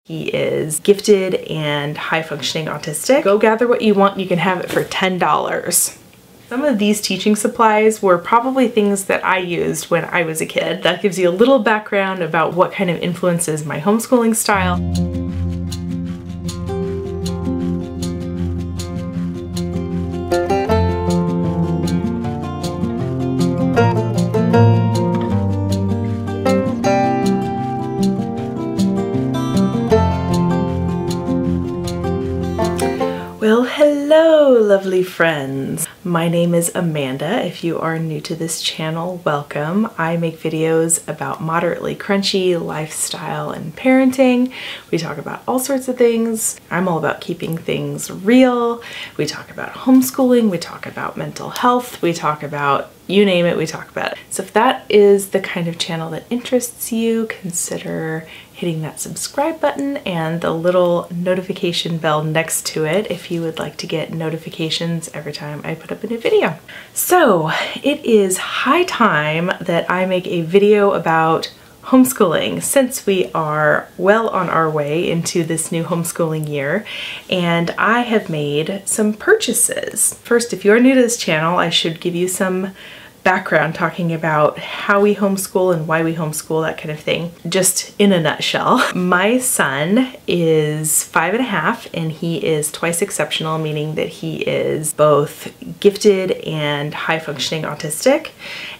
He is gifted and high-functioning autistic. Go gather what you want. You can have it for $10. Some of these teaching supplies were probably things that I used when I was a kid. That gives you a little background about what kind of influences my homeschooling style. Well, hello, lovely friends. My name is Amanda. If you are new to this channel, welcome. I make videos about moderately crunchy lifestyle and parenting. We talk about all sorts of things. I'm all about keeping things real. We talk about homeschooling. We talk about mental health. We talk about you name it, we talk about it. So if that is the kind of channel that interests you, consider hitting that subscribe button and the little notification bell next to it if you would like to get notifications every time I put up a new video. So it is high time that I make a video about homeschooling since we are well on our way into this new homeschooling year, and I have made some purchases. First, if you're new to this channel, I should give you some background talking about how we homeschool and why we homeschool, that kind of thing, just in a nutshell. My son is 5.5 and he is twice exceptional, meaning that he is both gifted and high-functioning autistic.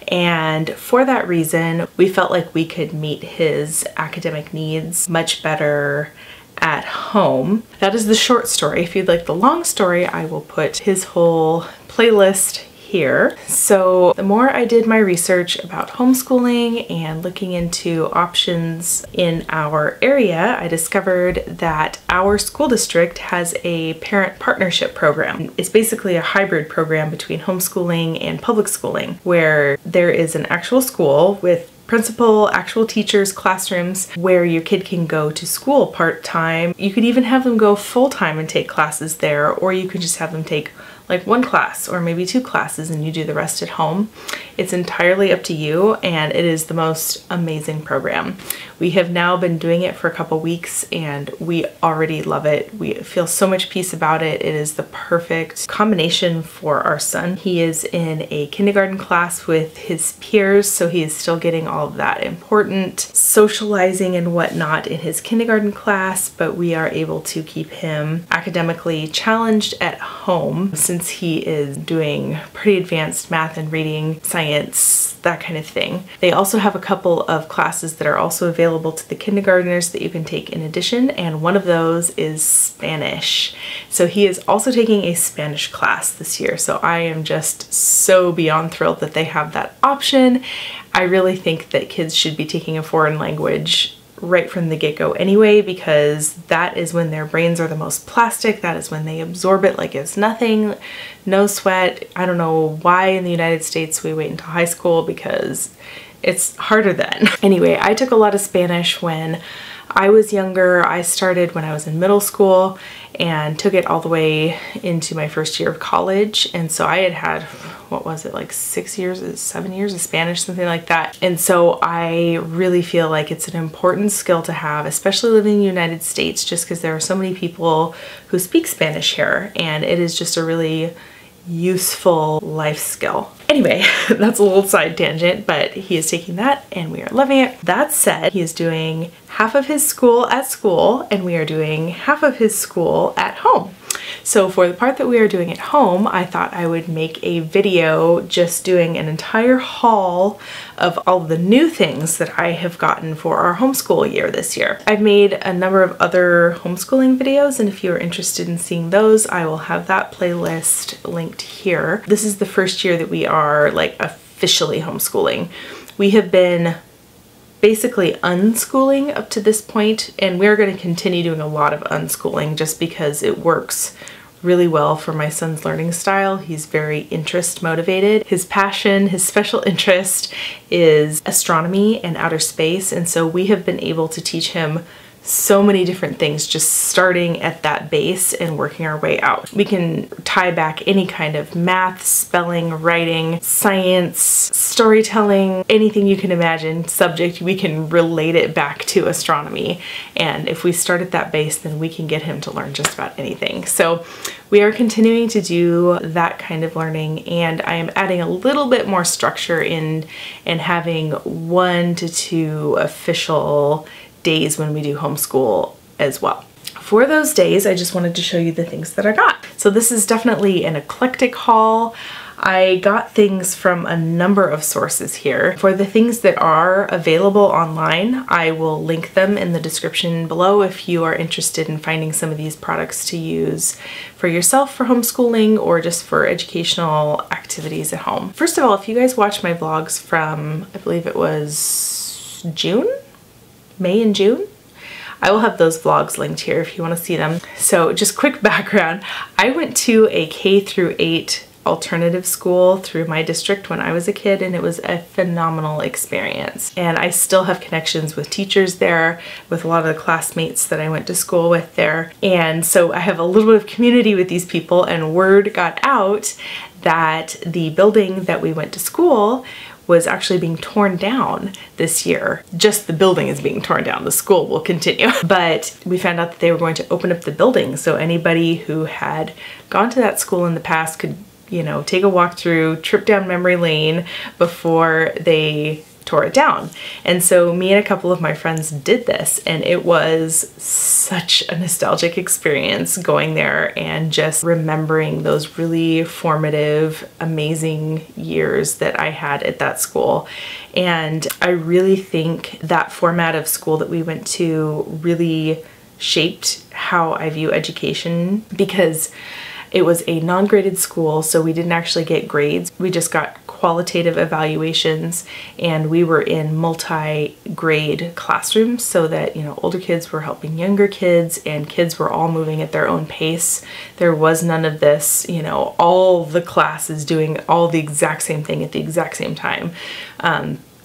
And for that reason, we felt like we could meet his academic needs much better at home. That is the short story. If you'd like the long story, I will put his whole playlist here. So the more I did my research about homeschooling and looking into options in our area, I discovered that our school district has a parent partnership program. It's basically a hybrid program between homeschooling and public schooling, where there is an actual school with principal, actual teachers, classrooms where your kid can go to school part-time. You could even have them go full-time and take classes there, or you could just have them take like one class or maybe 2 classes and you do the rest at home. It's entirely up to you, and it is the most amazing program. We have now been doing it for a couple weeks and we already love it. We feel so much peace about it. It is the perfect combination for our son. He is in a kindergarten class with his peers, so he is still getting all of that important socializing and whatnot in his kindergarten class, but we are able to keep him academically challenged at home since he is doing pretty advanced math and reading, science, that kind of thing. They also have a couple of classes that are also available to the kindergartners that you can take in addition, and one of those is Spanish. So he is also taking a Spanish class this year, so I am just so beyond thrilled that they have that option. I really think that kids should be taking a foreign language right from the get-go anyway, because that is when their brains are the most plastic. That is when they absorb it like it's nothing, no sweat. I don't know why in the United States we wait until high school, because it's harder then. Anyway, I took a lot of Spanish when I was younger. I started when I was in middle school and took it all the way into my first year of college. And so I had, what was it, like 7 years of Spanish, something like that. And so I really feel like it's an important skill to have, especially living in the United States, just because there are so many people who speak Spanish here, and it is just a really useful life skill. Anyway, that's a little side tangent, but he is taking that and we are loving it. That said, he is doing half of his school at school and we are doing half of his school at home. So for the part that we are doing at home, I thought I would make a video just doing an entire haul of all the new things that I have gotten for our homeschool year this year. I've made a number of other homeschooling videos, and if you're interested in seeing those, I will have that playlist linked here. This is the first year that we are like officially homeschooling. We have been basically unschooling up to this point, and we're going to continue doing a lot of unschooling just because it works really well for my son's learning style. He's very interest motivated. His passion, his special interest is astronomy and outer space, and so we have been able to teach him so many different things, just starting at that base and working our way out. We can tie back any kind of math, spelling, writing, science, storytelling, anything you can imagine subject, we can relate it back to astronomy. And if we start at that base, then we can get him to learn just about anything. So we are continuing to do that kind of learning, and I am adding a little bit more structure in and having 1 to 2 official days when we do homeschool as well. For those days, I just wanted to show you the things that I got. So this is definitely an eclectic haul. I got things from a number of sources here. For the things that are available online, I will link them in the description below if you are interested in finding some of these products to use for yourself for homeschooling or just for educational activities at home. First of all, if you guys watch my vlogs from, I believe it was May and June, I will have those vlogs linked here if you want to see them. So just quick background, I went to a K-8 alternative school through my district when I was a kid, and it was a phenomenal experience. And I still have connections with teachers there, with a lot of the classmates that I went to school with there. And so I have a little bit of community with these people, and word got out that the building that we went to school was actually being torn down this year. Just the building is being torn down, the school will continue. But we found out that they were going to open up the building, so anybody who had gone to that school in the past could, you know, take a walk through, trip down memory lane before they tore it down. And so me and a couple of my friends did this, and it was such a nostalgic experience going there and just remembering those really formative, amazing years that I had at that school. And I really think that format of school that we went to really shaped how I view education, because it was a non-graded school, so we didn't actually get grades. We just got qualitative evaluations, and we were in multi-grade classrooms so that, you know, older kids were helping younger kids, and kids were all moving at their own pace. There was none of this, you know, all the classes doing all the exact same thing at the exact same time.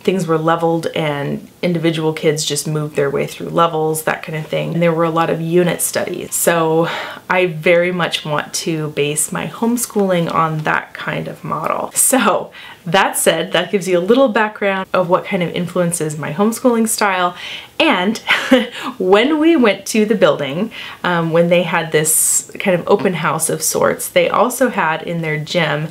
Things were leveled, and individual kids just moved their way through levels, that kind of thing. And there were a lot of unit studies. So I very much want to base my homeschooling on that kind of model. So that said, that gives you a little background of what kind of influences my homeschooling style. And when we went to the building, when they had this kind of open house of sorts, they also had in their gym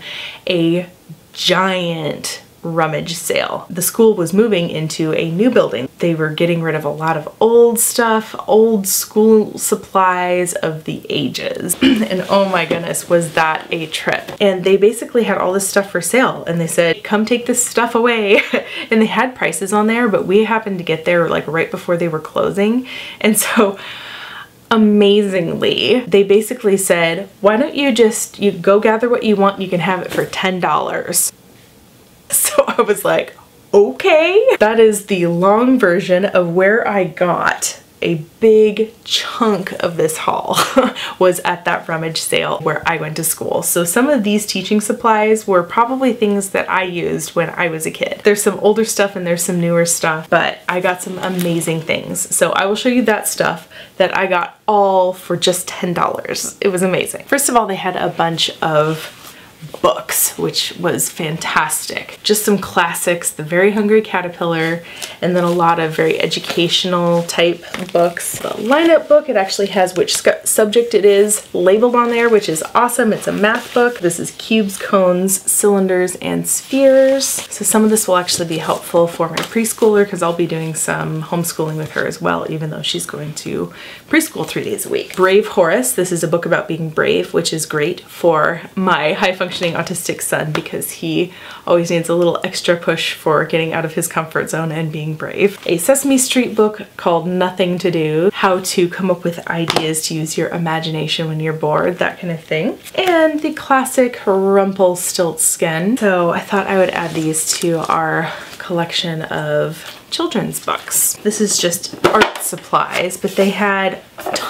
a giant rummage sale. The school was moving into a new building. They were getting rid of a lot of old stuff, old school supplies of the ages. And oh my goodness, was that a trip. And they basically had all this stuff for sale, and they said, come take this stuff away. And they had prices on there, but we happened to get there like right before they were closing. And so amazingly, they basically said, why don't you go gather what you want, you can have it for $10. So I was like, okay. That is the long version of where I got a big chunk of this haul was at that Rummage sale where I went to school. So some of these teaching supplies were probably things that I used when I was a kid. There's some older stuff and there's some newer stuff, but I got some amazing things. So I will show you that stuff that I got all for just $10. It was amazing. First of all, they had a bunch of books, which was fantastic. Just some classics, The Very Hungry Caterpillar, and then a lot of very educational type books. The lineup book, it actually has which subject it is labeled on there, which is awesome. It's a math book. This is cubes, cones, cylinders, and spheres. So some of this will actually be helpful for my preschooler, because I'll be doing some homeschooling with her as well, even though she's going to preschool 3 days a week. Brave Horace, this is a book about being brave, which is great for my high-functioning autistic son, because he always needs a little extra push for getting out of his comfort zone and being brave. A Sesame Street book called Nothing to Do, how to come up with ideas to use your imagination when you're bored, that kind of thing. And the classic Rumpelstiltskin. So I thought I would add these to our collection of children's books. This is just art supplies, but they had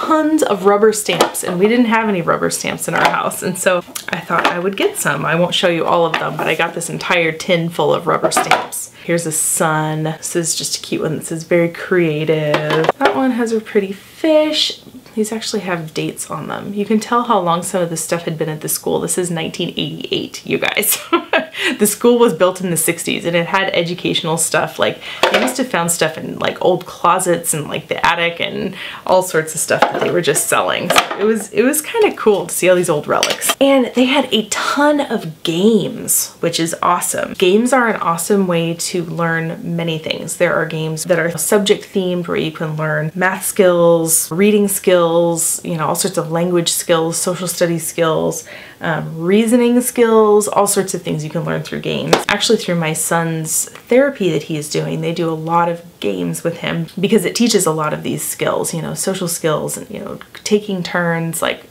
tons of rubber stamps, and we didn't have any rubber stamps in our house, and so I thought I would get some. I won't show you all of them, but I got this entire tin full of rubber stamps. Here's a sun. This is just a cute one that says very creative. That one has a pretty fish. These actually have dates on them. You can tell how long some of this stuff had been at the school. This is 1988, you guys. The school was built in the 60s and it had educational stuff. Like, they must have found stuff in like old closets and like the attic and all sorts of stuff that they were just selling. So it was kind of cool to see all these old relics. And they had a ton of games, which is awesome. Games are an awesome way to learn many things. There are games that are subject themed where you can learn math skills, reading skills, you know, all sorts of language skills, social studies skills, reasoning skills, all sorts of things you can learn through games. Actually, through my son's therapy that he is doing, they do a lot of games with him because it teaches a lot of these skills, you know, social skills and, you know, taking turns. Like,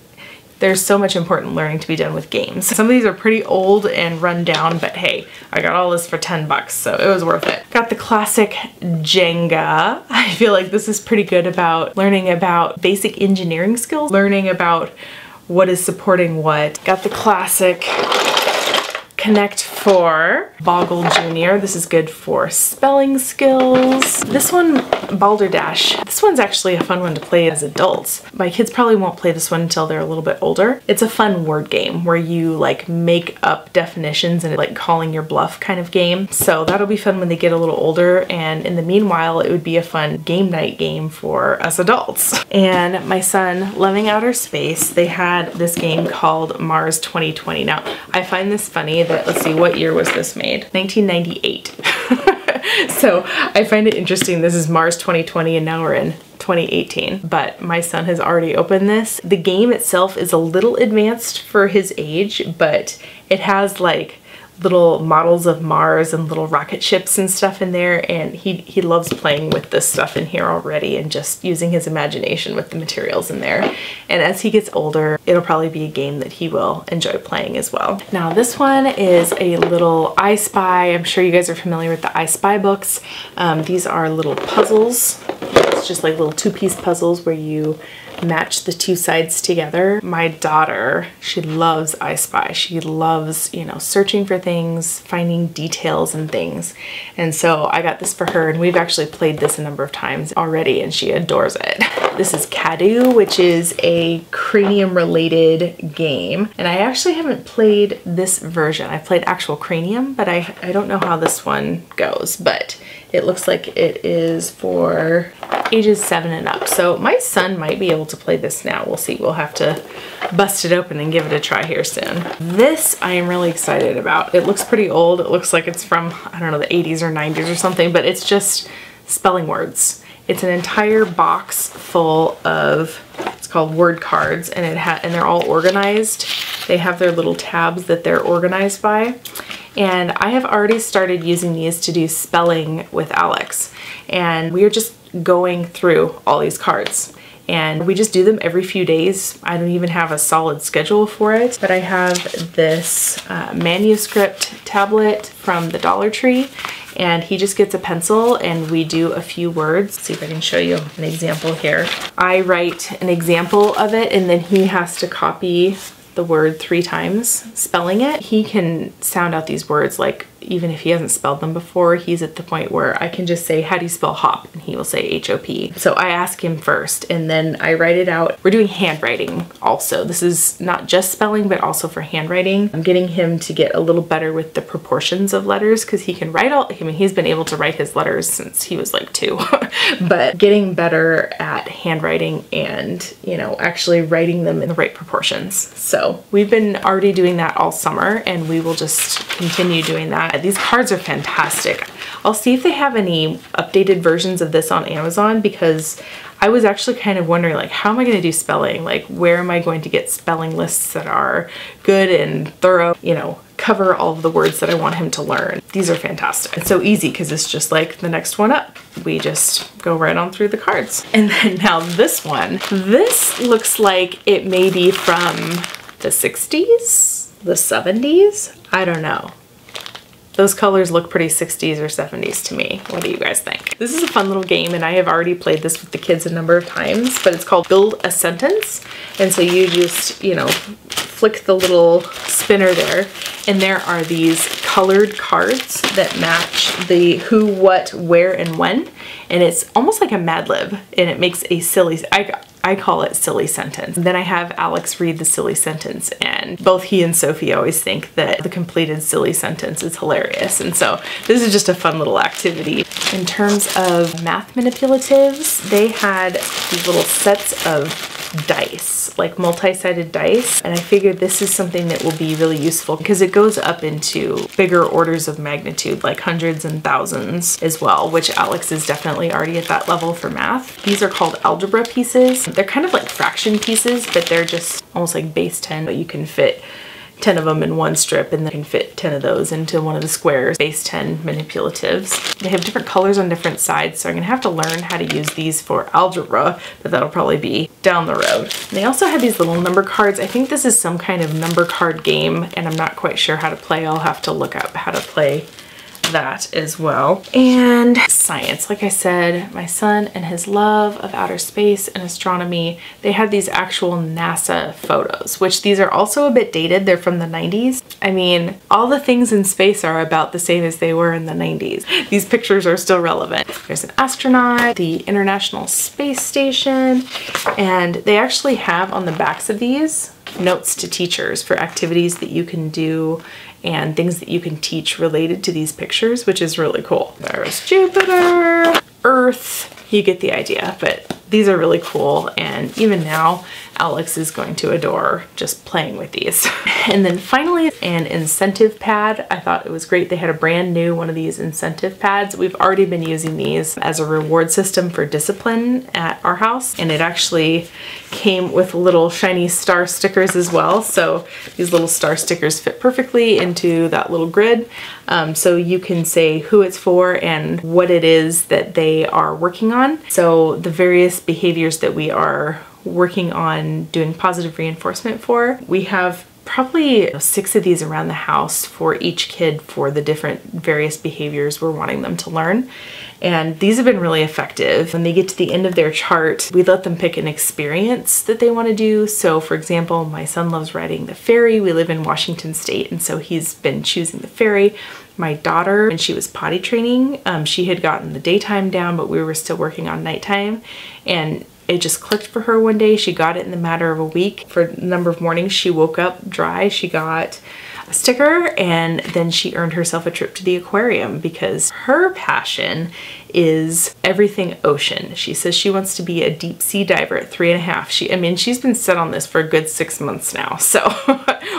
there's so much important learning to be done with games. Some of these are pretty old and run down, but hey, I got all this for 10 bucks, so it was worth it. Got the classic Jenga. I feel like this is pretty good about learning about basic engineering skills, learning about what is supporting what. Got the classic Connect 4, Boggle Jr. This is good for spelling skills. This one, Balderdash. This one's actually a fun one to play as adults. My kids probably won't play this one until they're a little bit older. It's a fun word game where you like make up definitions and like calling your bluff kind of game. So that'll be fun when they get a little older, and in the meanwhile, it would be a fun game night game for us adults. And my son, loving outer space, they had this game called Mars 2020. Now, I find this funny that, let's see, what year was this made? 1998. So I find it interesting. This is Mars 2020 and now we're in 2018, but my son has already opened this. The game itself is a little advanced for his age, but it has like little models of Mars and little rocket ships and stuff in there, and he loves playing with this stuff in here already and just using his imagination with the materials in there. And as he gets older, it'll probably be a game that he will enjoy playing as well. Now this one is a little I Spy. I'm sure you guys are familiar with the I Spy books. These are little puzzles. It's just like little two-piece puzzles where you match the two sides together. My daughter, she loves I Spy. She loves, you know, searching for things, finding details and things. And so I got this for her, and we've actually played this a number of times already, and she adores it. This is Cadu, which is a cranium related game. And I actually haven't played this version. I played actual cranium, but I don't know how this one goes, but it looks like it is for ages 7 and up. So my son might be able to play this now. We'll see. We'll have to bust it open and give it a try here soon. This I am really excited about. It looks pretty old. It looks like it's from, I don't know, the 80s or 90s or something, but it's just spelling words. It's an entire box full of, it's called word cards, and and they're all organized. They have their little tabs that they're organized by. And I have already started using these to do spelling with Alex. And we are just going through all these cards. And we just do them every few days. I don't even have a solid schedule for it, but I have this manuscript tablet from the Dollar Tree, and he just gets a pencil and we do a few words. Let's see if I can show you an example here. I write an example of it, and then he has to copy the word 3 times, spelling it. He can sound out these words, like even if he hasn't spelled them before, he's at the point where I can just say, how do you spell hop? And he will say H-O-P. So I ask him first, and then I write it out. We're doing handwriting also. This is not just spelling, but also for handwriting. I'm getting him to get a little better with the proportions of letters, because he can write I mean, he's been able to write his letters since he was like 2, but getting better at handwriting and, you know, actually writing them in the right proportions. So we've been already doing that all summer, and we will just continue doing that. These cards are fantastic. I'll see if they have any updated versions of this on Amazon, because I was actually kind of wondering, like, how am I going to do spelling? Like, where am I going to get spelling lists that are good and thorough, you know, cover all of the words that I want him to learn? These are fantastic. It's so easy because it's just like the next one up. We just go right on through the cards. And then now this one, this looks like it may be from the 60s, the 70s, I don't know. Those colors look pretty 60s or 70s to me. What do you guys think? This is a fun little game, and I have already played this with the kids a number of times, but it's called Build a Sentence. And so you just, you know, flick the little spinner there, and there are these colored cards that match the who, what, where, and when. And it's almost like a Mad Lib, and it makes a silly, I call it silly sentence. Then I have Alex read the silly sentence, and both he and Sophie always think that the completed silly sentence is hilarious. And so this is just a fun little activity. In terms of math manipulatives, they had these little sets of dice, like multi-sided dice, and I figured this is something that will be really useful because it goes up into bigger orders of magnitude, like hundreds and thousands as well, which Alex is definitely already at that level for math. These are called algebra pieces. They're kind of like fraction pieces, but they're just almost like base 10, but you can fit 10 of them in one strip, and then you can fit 10 of those into one of the squares. Base 10 manipulatives. They have different colors on different sides, so I'm gonna have to learn how to use these for algebra, but that'll probably be down the road. And they also have these little number cards. I think this is some kind of number card game, and I'm not quite sure how to play. I'll have to look up how to play that as well. And science, like I said, my son and his love of outer space and astronomy, they had these actual NASA photos, which these are also a bit dated. They're from the 90s. I mean, all the things in space are about the same as they were in the 90s. These pictures are still relevant. There's an astronaut, the International Space Station, and they actually have on the backs of these notes to teachers for activities that you can do and things that you can teach related to these pictures, which is really cool. There's Jupiter, Earth, you get the idea, but these are really cool, and even now Alex is going to adore just playing with these. And then finally, an incentive pad. I thought it was great. They had a brand new one of these incentive pads. We've already been using these as a reward system for discipline at our house, and it actually came with little shiny star stickers as well. So these little star stickers fit perfectly into that little grid. So you can say who it's for and what it is that they are working on. So the various behaviors that we are working on doing positive reinforcement for, we have probably 6 of these around the house for each kid for the different various behaviors we're wanting them to learn. And these have been really effective. When they get to the end of their chart, we let them pick an experience that they want to do. So for example, my son loves riding the ferry. We live in Washington State, and so he's been choosing the ferry. My daughter, when she was potty training, she had gotten the daytime down, but we were still working on nighttime. And it just clicked for her one day. She got it in the matter of a week. For a number of mornings, she woke up dry. She got a sticker, and then she earned herself a trip to the aquarium because her passion is everything ocean. She says she wants to be a deep sea diver at 3.5. I mean, she's been set on this for a good 6 months now. So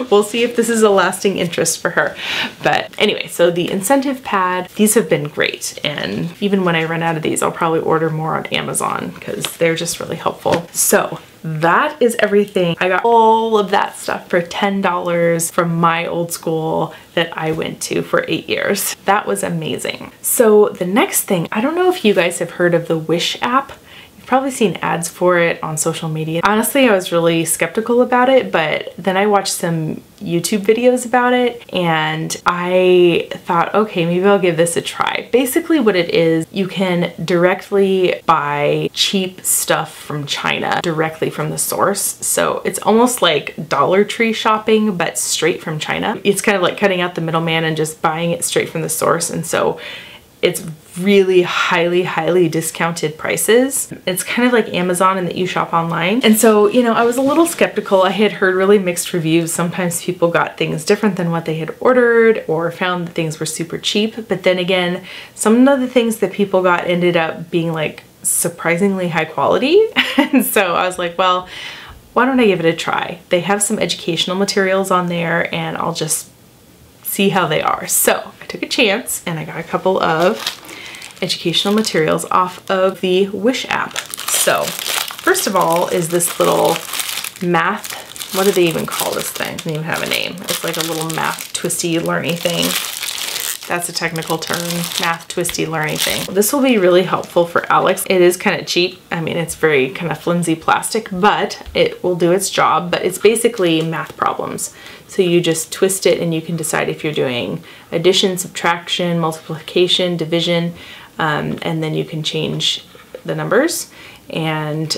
we'll see if this is a lasting interest for her. But anyway, so the incentive pad, these have been great. And even when I run out of these, I'll probably order more on Amazon because they're just really helpful. So that is everything. I got all of that stuff for $10 from my old school that I went to for 8 years. That was amazing. So the next thing, I don't know if you guys have heard of the Wish app. You've probably seen ads for it on social media. Honestly, I was really skeptical about it, but then I watched some YouTube videos about it and I thought, okay, maybe I'll give this a try. Basically what it is, you can directly buy cheap stuff from China directly from the source. So it's almost like Dollar Tree shopping, but straight from China. It's kind of like cutting out the middleman and just buying it straight from the source. And so it's really highly discounted prices. It's kind of like Amazon in that you shop online. And so, you know, I was a little skeptical. I had heard really mixed reviews. Sometimes people got things different than what they had ordered or found that things were super cheap. But then again, some of the things that people got ended up being like surprisingly high quality. And so I was like, well, why don't I give it a try? They have some educational materials on there and I'll just see how they are. So I took a chance and I got a couple of educational materials off of the Wish app. So first of all is this little math, what do they even call this thing? It doesn't even have a name. It's like a little math twisty learny thing. That's a technical term, math twisty learning thing. This will be really helpful for Alex. It is kind of cheap. I mean, it's very kind of flimsy plastic, but it will do its job. But it's basically math problems. So you just twist it and you can decide if you're doing addition, subtraction, multiplication, division, and then you can change the numbers. And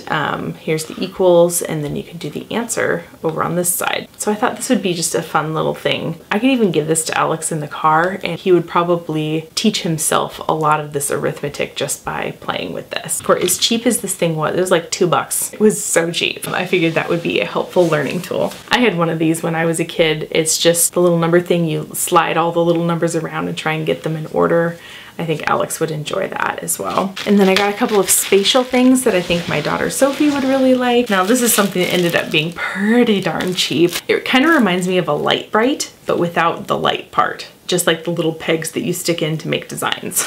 here's the equals, and then you can do the answer over on this side. So I thought this would be just a fun little thing. I could even give this to Alex in the car, and he would probably teach himself a lot of this arithmetic just by playing with this. For as cheap as this thing was, it was like $2. It was so cheap. I figured that would be a helpful learning tool. I had one of these when I was a kid. It's just the little number thing. You slide all the little numbers around and try and get them in order. I think Alex would enjoy that as well. And then I got a couple of spatial things that I think my daughter Sophie would really like. Now this is something that ended up being pretty darn cheap. It kind of reminds me of a light bright, but without the light part. Just like the little pegs that you stick in to make designs.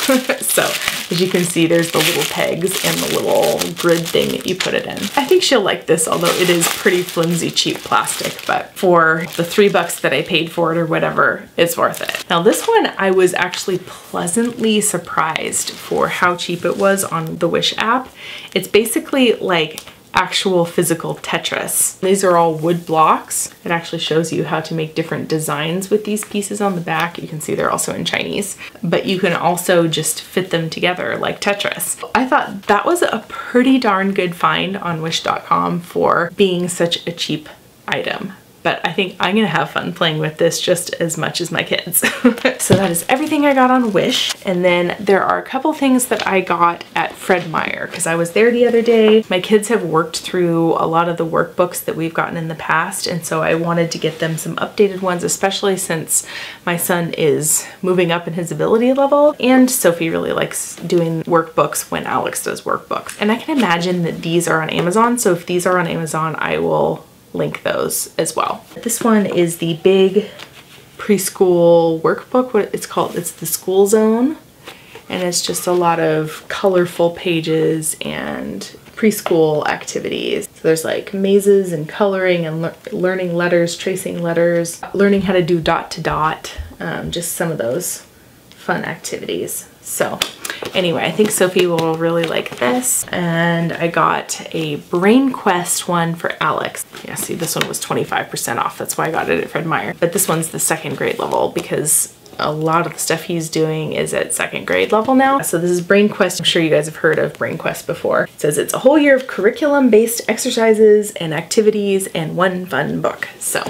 So as you can see, there's the little pegs and the little grid thing that you put it in. I think she'll like this, although it is pretty flimsy, cheap plastic, but for the $3 that I paid for it or whatever, it's worth it. Now this one, I was actually pleasantly surprised for how cheap it was on the Wish app. It's basically like actual physical Tetris. These are all wood blocks. It actually shows you how to make different designs with these pieces on the back. You can see they're also in Chinese, but you can also just fit them together like Tetris. I thought that was a pretty darn good find on wish.com for being such a cheap item. But I think I'm gonna have fun playing with this just as much as my kids. So that is everything I got on Wish. And then there are a couple things that I got at Fred Meyer because I was there the other day. My kids have worked through a lot of the workbooks that we've gotten in the past, and so I wanted to get them some updated ones, especially since my son is moving up in his ability level, and Sophie really likes doing workbooks when Alex does workbooks. And I can imagine that these are on Amazon, so if these are on Amazon, I will link those as well. This one is the big preschool workbook. What it's called, it's the School Zone, and it's just a lot of colorful pages and preschool activities. So there's like mazes and coloring and learning letters, tracing letters, learning how to do dot to dot, just some of those fun activities. So anyway, I think Sophie will really like this. And I got a Brain Quest one for Alex. Yeah, see, this one was 25% off. That's why I got it at Fred Meyer. But this one's the second grade level because a lot of the stuff he's doing is at second grade level now. So this is Brain Quest. I'm sure you guys have heard of Brain Quest before. It says it's a whole year of curriculum-based exercises and activities and one fun book. So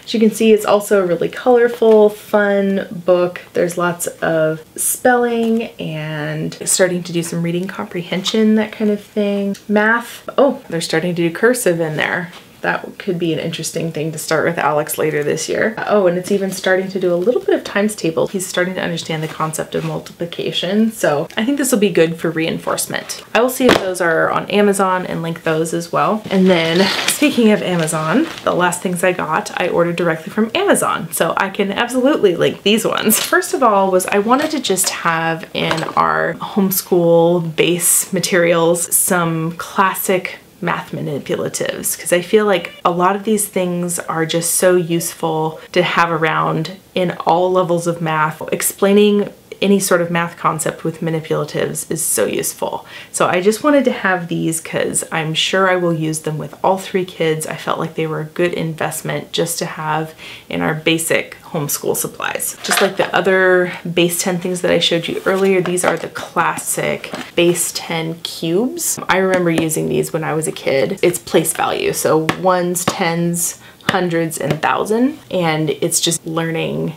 as you can see, it's also a really colorful, fun book. There's lots of spelling and starting to do some reading comprehension, that kind of thing. Math. Oh, they're starting to do cursive in there. That could be an interesting thing to start with Alex later this year. Oh, and it's even starting to do a little bit of times table. He's starting to understand the concept of multiplication. So I think this will be good for reinforcement. I will see if those are on Amazon and link those as well. And then speaking of Amazon, the last things I got, I ordered directly from Amazon. So I can absolutely link these ones. First of all was I wanted to just have in our homeschool base materials some classic math manipulatives, because I feel like a lot of these things are just so useful to have around in all levels of math. Explaining any sort of math concept with manipulatives is so useful. So I just wanted to have these because I'm sure I will use them with all three kids. I felt like they were a good investment just to have in our basic homeschool supplies. Just like the other base 10 things that I showed you earlier, these are the classic base 10 cubes. I remember using these when I was a kid. It's place value, so ones, tens, hundreds, and thousand, and it's just learning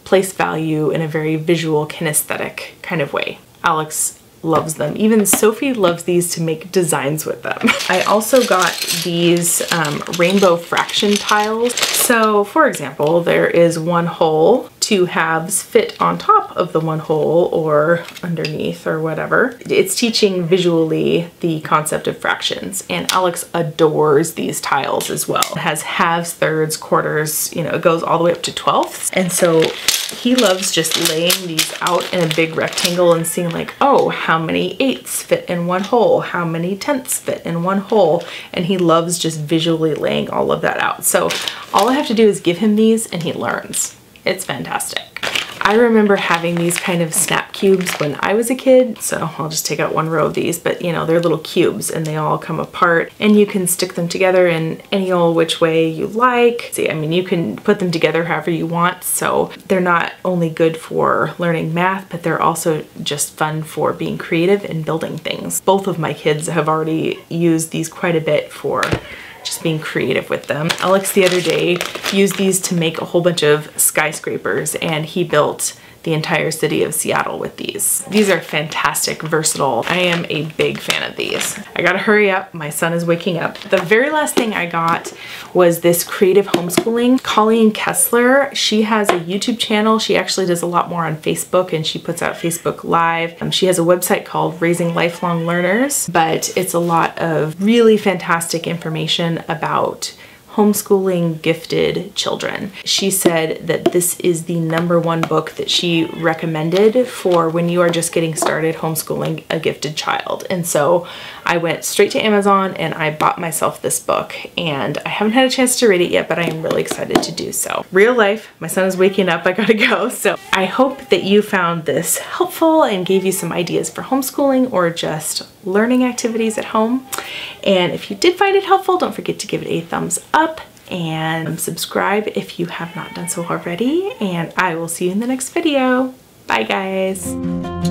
place value in a very visual, kinesthetic kind of way. Alex loves them. Even Sophie loves these to make designs with them. I also got these rainbow fraction tiles. So for example, there is one whole, two halves fit on top of the one whole or underneath or whatever. It's teaching visually the concept of fractions, and Alex adores these tiles as well. It has halves, thirds, quarters, you know, it goes all the way up to 12ths. And so he loves just laying these out in a big rectangle and seeing like, oh, how many eighths fit in one hole? How many tenths fit in one hole? And he loves just visually laying all of that out. So all I have to do is give him these and he learns. It's fantastic. I remember having these kind of snap cubes when I was a kid. So I'll just take out one row of these, but you know, they're little cubes and they all come apart and you can stick them together in any old which way you like. See, I mean, you can put them together however you want. So they're not only good for learning math, but they're also just fun for being creative and building things. Both of my kids have already used these quite a bit for just being creative with them. Alex the other day used these to make a whole bunch of skyscrapers, and he built the entire city of Seattle with these. These are fantastic, versatile. I am a big fan of these. I gotta hurry up, my son is waking up. The very last thing I got was this creative homeschooling. Colleen Kessler, she has a YouTube channel. She actually does a lot more on Facebook and she puts out Facebook Live. She has a website called Raising Lifelong Learners, but it's a lot of really fantastic information about homeschooling gifted children. She said that this is the #1 book that she recommended for when you are just getting started homeschooling a gifted child. And so I went straight to Amazon and I bought myself this book, and I haven't had a chance to read it yet, but I am really excited to do so. Real life, my son is waking up, I gotta go. So I hope that you found this helpful and gave you some ideas for homeschooling or just learning activities at home. And if you did find it helpful, don't forget to give it a thumbs up and subscribe if you have not done so already. And I will see you in the next video. Bye guys.